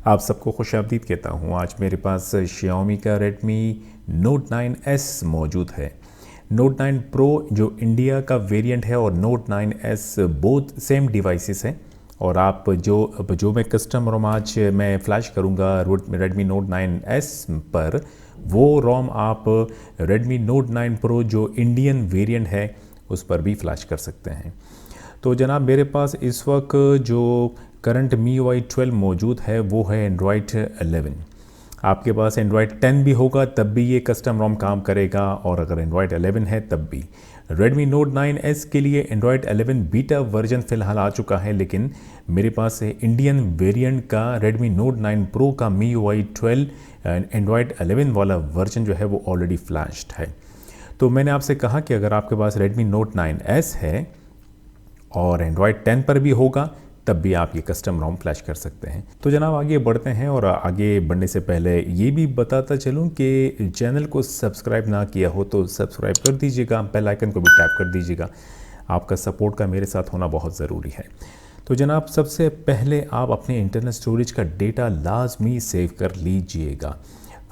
आप सबको खुशामदीद कहता हूँ। आज मेरे पास Xiaomi का Redmi Note 9S मौजूद है। Note 9 Pro जो इंडिया का वेरिएंट है और Note 9S both same devices हैं। और आप जो मैं कस्टम रोम आज मैं फ्लैश करूँगा Redmi Note 9S पर, वो रोम आप Redmi Note 9 Pro जो इंडियन वेरिएंट है उस पर भी फ्लैश कर सकते हैं। तो जनाब मेरे पास इस वक्त जो करंट MIUI 12 मौजूद है वो है Android 11। आपके पास Android 10 भी होगा तब भी ये कस्टम रोम काम करेगा, और अगर Android 11 है तब भी। Redmi Note 9S के लिए Android 11 बीटा वर्जन फ़िलहाल आ चुका है, लेकिन मेरे पास इंडियन वेरिएंट का Redmi Note 9 Pro का MIUI 12 Android 11 वाला वर्जन जो है वो ऑलरेडी फ्लैश्ड है। तो मैंने आपसे कहा कि अगर आपके पास Redmi Note 9S है और Android 10 पर भी होगा तब भी आप ये कस्टम रोम फ्लैश कर सकते हैं। तो जनाब आगे बढ़ते हैं, और आगे बढ़ने से पहले ये भी बताता चलूँ कि चैनल को सब्सक्राइब ना किया हो तो सब्सक्राइब कर दीजिएगा, बेल आइकन को भी टैप कर दीजिएगा। आपका सपोर्ट का मेरे साथ होना बहुत ज़रूरी है। तो जनाब सबसे पहले आप अपने इंटरनल स्टोरेज का डेटा लाजमी सेव कर लीजिएगा,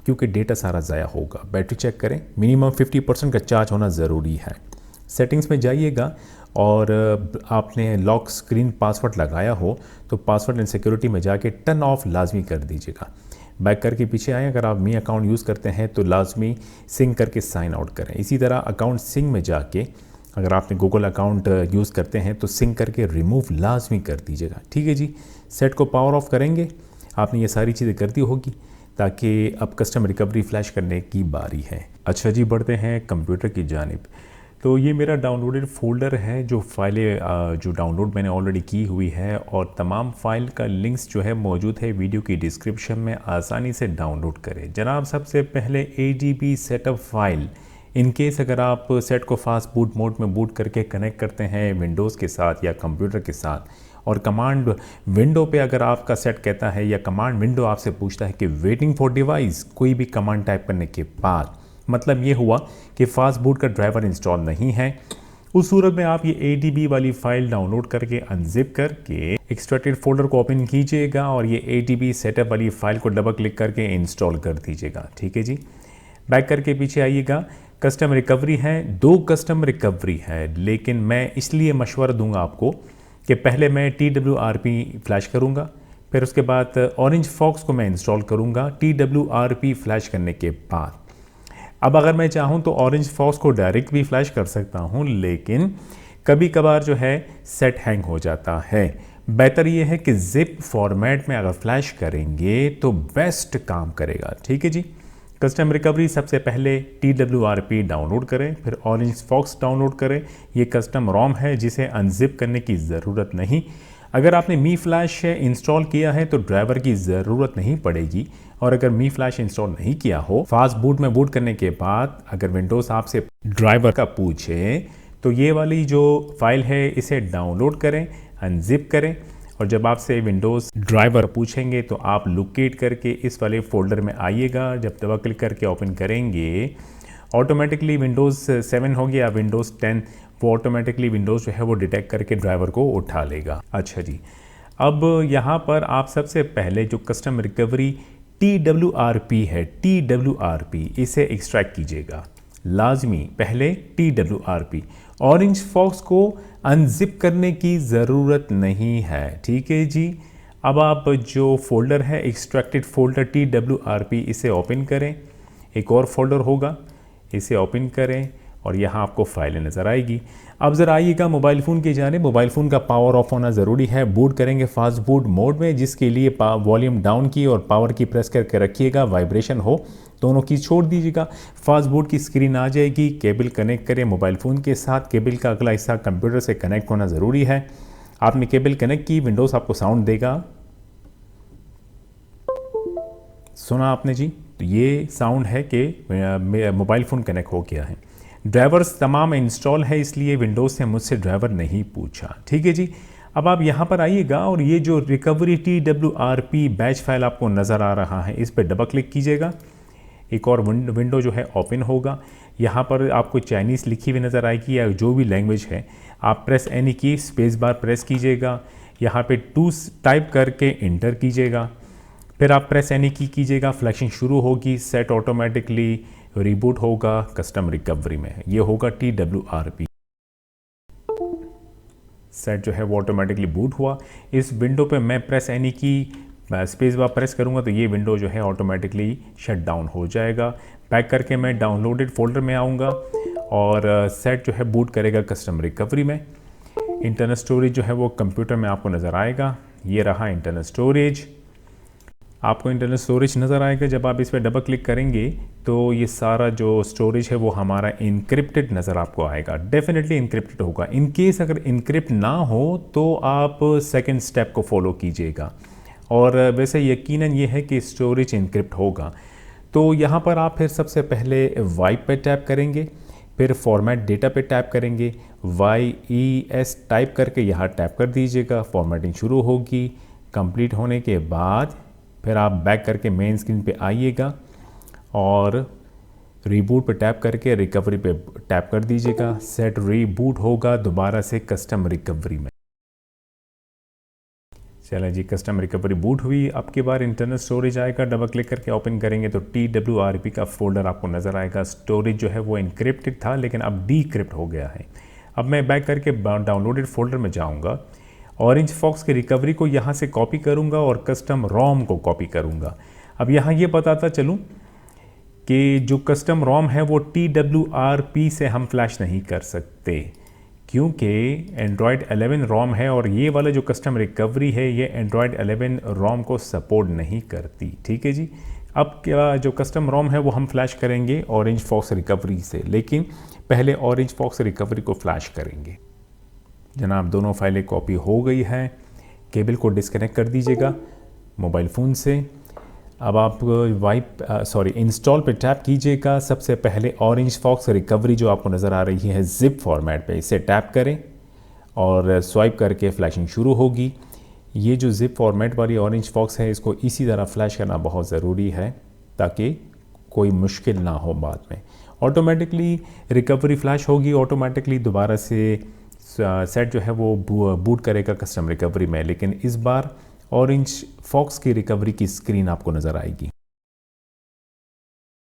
क्योंकि डेटा सारा ज़ाया होगा। बैटरी चेक करें, मिनिमम 50% का चार्ज होना ज़रूरी है। सेटिंग्स में जाइएगा और आपने लॉक स्क्रीन पासवर्ड लगाया हो तो पासवर्ड एंड सिक्योरिटी में जाके टर्न ऑफ लाजमी कर दीजिएगा। बैक करके पीछे आएँ, अगर आप मी अकाउंट यूज़ करते हैं तो लाजमी सिंक करके साइन आउट करें। इसी तरह अकाउंट सिंक में जाके अगर आपने गूगल अकाउंट यूज़ करते हैं तो सिंक करके रिमूव लाजमी कर दीजिएगा। ठीक है जी। सेट को पावर ऑफ करेंगे, आपने ये सारी चीज़ें कर दी होगी, ताकि अब कस्टम रिकवरी फ्लैश करने की बारी है। अच्छा जी, बढ़ते हैं कंप्यूटर की जानिब। तो ये मेरा डाउनलोडेड फ़ोल्डर है, जो फाइलें जो डाउनलोड मैंने ऑलरेडी की हुई है, और तमाम फ़ाइल का लिंक्स जो है मौजूद है वीडियो की डिस्क्रिप्शन में, आसानी से डाउनलोड करें। जनाब सबसे पहले ADB setup file, in case अगर आप सेट को फास्ट बूट मोड में बूट करके कनेक्ट करते हैं विंडोज़ के साथ या कंप्यूटर के साथ, और कमांड विंडो पे अगर आपका सेट कहता है या कमांड विंडो आपसे पूछता है कि वेटिंग फॉर डिवाइस, कोई भी कमांड टाइप करने के बाद मतलब ये हुआ कि फास्ट बूट का ड्राइवर इंस्टॉल नहीं है, उस सूरत में आप ये ADB वाली फ़ाइल डाउनलोड करके अनजिप करके एक्सट्रैक्टेड फोल्डर को ओपन कीजिएगा और ये ADB सेटअप वाली फ़ाइल को डबल क्लिक करके इंस्टॉल कर दीजिएगा। ठीक है जी। बैक करके पीछे आइएगा। कस्टम रिकवरी है, 2 कस्टम रिकवरी है, लेकिन मैं इसलिए मशवरा दूंगा आपको कि पहले मैं TWRP फ्लैश करूँगा, फिर उसके बाद ऑरेंज फॉक्स को मैं इंस्टॉल करूँगा TWRP फ्लैश करने के बाद। अब अगर मैं चाहूँ तो ऑरेंज फॉक्स को डायरेक्ट भी फ्लैश कर सकता हूँ, लेकिन कभी कभार जो है सेट हैंग हो जाता है। बेहतर ये है कि जिप फॉर्मेट में अगर फ्लैश करेंगे तो बेस्ट काम करेगा। ठीक है जी। कस्टम रिकवरी सबसे पहले TWRP डाउनलोड करें, फिर ऑरेंज फॉक्स डाउनलोड करें। ये कस्टम रोम है जिसे अनजिप करने की ज़रूरत नहीं। अगर आपने मी फ्लैश इंस्टॉल किया है तो ड्राइवर की ज़रूरत नहीं पड़ेगी, और अगर मी फ्लैश इंस्टॉल नहीं किया हो, फास्ट बूट में बूट करने के बाद अगर विंडोज़ आपसे ड्राइवर का पूछे तो ये वाली जो फाइल है इसे डाउनलोड करें, अनजिप करें, और जब आपसे विंडोज़ ड्राइवर पूछेंगे तो आप लोकेट करके इस वाले फ़ोल्डर में आइएगा। जब डबल क्लिक करके ओपन करेंगे, ऑटोमेटिकली विंडोज़ 7 हो गया, विंडोज़ 10, वो ऑटोमेटिकली विंडोज़ जो है वो डिटेक्ट करके ड्राइवर को उठा लेगा। अच्छा जी। अब यहाँ पर आप सबसे पहले जो कस्टम रिकवरी TWRP है, TWRP इसे एक्सट्रैक्ट कीजिएगा लाजमी। पहले TWRP, ऑरेंज फॉक्स को अनजिप करने की ज़रूरत नहीं है। ठीक है जी। अब आप जो फोल्डर है एक्सट्रैक्टेड फोल्डर TWRP, इसे ओपन करें। एक और फोल्डर होगा, इसे ओपन करें और यहाँ आपको फाइलें नज़र आएगी। अब ज़रा आइएगा मोबाइल फ़ोन की जाने। मोबाइल फ़ोन का पावर ऑफ होना ज़रूरी है। बूट करेंगे फास्ट बूट मोड में, जिसके लिए वॉल्यूम डाउन की और पावर की प्रेस करके रखिएगा, वाइब्रेशन हो, दोनों की छोड़ दीजिएगा। फास्ट बूट की स्क्रीन आ जाएगी। केबल कनेक्ट करें मोबाइल फ़ोन के साथ। केबल का अगला हिस्सा कंप्यूटर से कनेक्ट होना ज़रूरी है। आपने केबल कनेक्ट की, विंडोज़ आपको साउंड देगा, सुना आपने जी? तो ये साउंड है कि मोबाइल फ़ोन कनेक्ट हो गया है। ड्राइवर्स तमाम इंस्टॉल है, इसलिए विंडोज़ से मुझसे ड्राइवर नहीं पूछा। ठीक है जी। अब आप यहाँ पर आइएगा और ये जो रिकवरी TWRP बैच फाइल आपको नज़र आ रहा है, इस पर डबल क्लिक कीजिएगा। एक और विंडो जो है ओपन होगा। यहाँ पर आपको चाइनीज़ लिखी हुई नज़र आएगी या जो भी लैंग्वेज है। आप प्रेस एनी की स्पेस बार प्रेस कीजिएगा। यहाँ पे टू टाइप करके इंटर कीजिएगा। फिर आप प्रेस एनी की कीजिएगा, फ्लैशिंग शुरू होगी, सेट ऑटोमेटिकली रीबूट होगा कस्टम रिकवरी में। ये होगा TWRP। सेट जो है वो ऑटोमेटिकली बूट हुआ। इस विंडो पे मैं प्रेस एनी की स्पेस बार प्रेस करूँगा तो ये विंडो जो है ऑटोमेटिकली शट डाउन हो जाएगा। बैक करके मैं डाउनलोडेड फोल्डर में आऊँगा और सेट जो है बूट करेगा कस्टम रिकवरी में। इंटरनल स्टोरेज जो है वो कंप्यूटर में आपको नज़र आएगा। ये रहा इंटरनल स्टोरेज। आपको इंटरनल स्टोरेज नज़र आएगा। जब आप इस पर डबल क्लिक करेंगे तो ये सारा जो स्टोरेज है वो हमारा इनक्रिप्टेड नज़र आपको आएगा। डेफिनेटली इनक्रिप्टेड होगा। इन केस अगर इनक्रिप्ट ना हो तो आप सेकंड स्टेप को फॉलो कीजिएगा, और वैसे यकीनन ये है कि स्टोरेज इनक्रिप्ट होगा। तो यहाँ पर आप फिर सबसे पहले वाइप पे टैप करेंगे, फिर फॉर्मेट डेटा पे टैप करेंगे, YES टाइप करके यहाँ टैप कर दीजिएगा। फॉर्मेटिंग शुरू होगी। कंप्लीट होने के बाद फिर आप बैक करके मेन स्क्रीन पे आइएगा और रीबूट पे टैप करके रिकवरी पे टैप कर दीजिएगा। सेट रीबूट होगा दोबारा से कस्टम रिकवरी में। चलें जी, कस्टम रिकवरी बूट हुई। अब की बार इंटरनल स्टोरेज आएगा। डबल क्लिक करके ओपन करेंगे तो TWRP का फोल्डर आपको नज़र आएगा। स्टोरेज जो है वो इनक्रिप्टेड था लेकिन अब डीक्रिप्ट हो गया है। अब मैं बैक करके डाउनलोडेड फोल्डर में जाऊंगा, ऑरेंज फॉक्स की रिकवरी को यहाँ से कॉपी करूँगा और कस्टम रोम को कॉपी करूँगा। अब यहाँ ये बताता चलूँ कि जो कस्टम रोम है वो TWRP से हम फ्लैश नहीं कर सकते, क्योंकि एंड्रॉयड 11 रोम है और ये वाला जो कस्टम रिकवरी है ये एंड्रॉयड 11 रोम को सपोर्ट नहीं करती। ठीक है जी। अब क्या जो कस्टम रोम है वो हम फ्लैश करेंगे ऑरेंज फॉक्स रिकवरी से, लेकिन पहले ऑरेंज फॉक्स रिकवरी को फ्लैश करेंगे। जनाब, दोनों फाइलें कॉपी हो गई है। केबल को डिस्कनेक्ट कर दीजिएगा मोबाइल फ़ोन से। अब आप इंस्टॉल पे टैप कीजिएगा। सबसे पहले ऑरेंज फॉक्स रिकवरी जो आपको नज़र आ रही है ज़िप फॉर्मेट पे, इसे टैप करें और स्वाइप करके फ्लैशिंग शुरू होगी। ये जो ज़िप फॉर्मेट वाली ऑरेंज फॉक्स है इसको इसी तरह फ्लैश करना बहुत ज़रूरी है ताकि कोई मुश्किल ना हो बाद में। ऑटोमेटिकली रिकवरी फ्लैश होगी, ऑटोमेटिकली दोबारा से सेट जो है वो बूट करेगा कस्टम रिकवरी में, लेकिन इस बार ऑरेंज फॉक्स की रिकवरी की स्क्रीन आपको नज़र आएगी।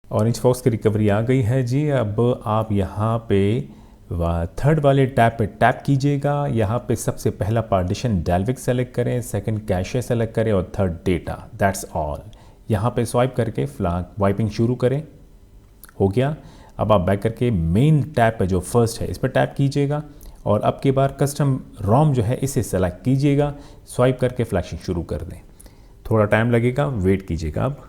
ऑरेंज फॉक्स की रिकवरी आ गई है जी। अब आप यहाँ पे थर्ड वाले टैब पे टैप कीजिएगा। यहाँ पे सबसे पहला पार्टीशन डेल्विक सेलेक्ट करें, सेकंड कैशे सेलेक्ट करें और थर्ड डेटा। That's all. यहाँ पे स्वाइप करके वाइपिंग शुरू करें। हो गया। अब आप बैक करके मेन टैब पे जो फर्स्ट है इस पर टैप कीजिएगा और अब की बार कस्टम रोम जो है इसे सेलेक्ट कीजिएगा। स्वाइप करके फ्लैशिंग शुरू कर दें। थोड़ा टाइम लगेगा, वेट कीजिएगा। अब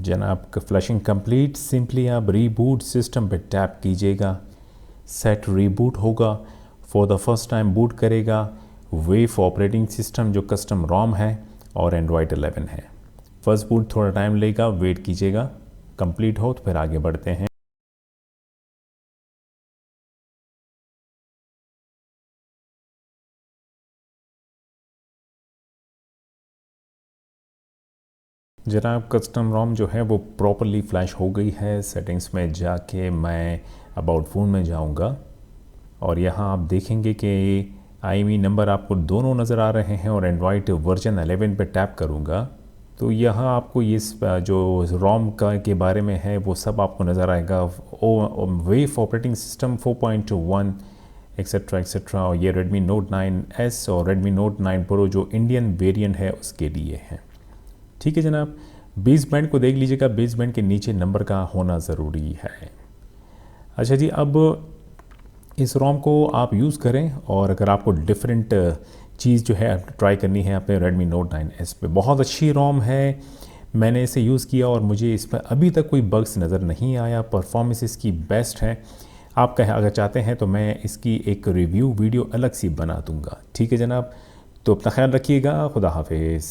जनाब, फ्लैशिंग कंप्लीट। सिंपली आप रीबूट सिस्टम पे टैप कीजिएगा। सेट रीबूट होगा, for the first time boot करेगा वेव ऑपरेटिंग सिस्टम जो कस्टम रोम है और एंड्रॉयड 11 है। फर्स्ट बूट थोड़ा टाइम लेगा, वेट कीजिएगा। कंप्लीट हो तो फिर आगे बढ़ते हैं। जनाब, कस्टम रोम जो है वो प्रॉपरली फ्लैश हो गई है। सेटिंग्स में जाके मैं अबाउट फ़ोन में जाऊंगा और यहाँ आप देखेंगे कि IMEI नंबर आपको दोनों नज़र आ रहे हैं और एंड्रॉयड वर्जन 11 पे टैप करूँगा तो यहाँ आपको ये जो रोम का के बारे में है वो सब आपको नज़र आएगा। Wave operating system 4.1 etcetera etcetera, और ये Redmi Note 9S और Redmi Note 9 Pro जो इंडियन वेरिएंट है उसके लिए है। ठीक है जनाब, बेस बैंड को देख लीजिएगा। बेस बैंड के नीचे नंबर का होना ज़रूरी है। अच्छा जी, अब इस रोम को आप यूज़ करें और अगर आपको डिफरेंट चीज़ जो है ट्राई करनी है अपने Redmi Note 9S पे, बहुत अच्छी रोम है। मैंने इसे यूज़ किया और मुझे इस पर अभी तक कोई बग्स नज़र नहीं आया। परफॉर्मेंस इसकी बेस्ट है। आप अगर चाहते हैं तो मैं इसकी एक रिव्यू वीडियो अलग सी बना दूँगा। ठीक है जनाब, तो अपना ख्याल रखिएगा। खुदा हाफिज़।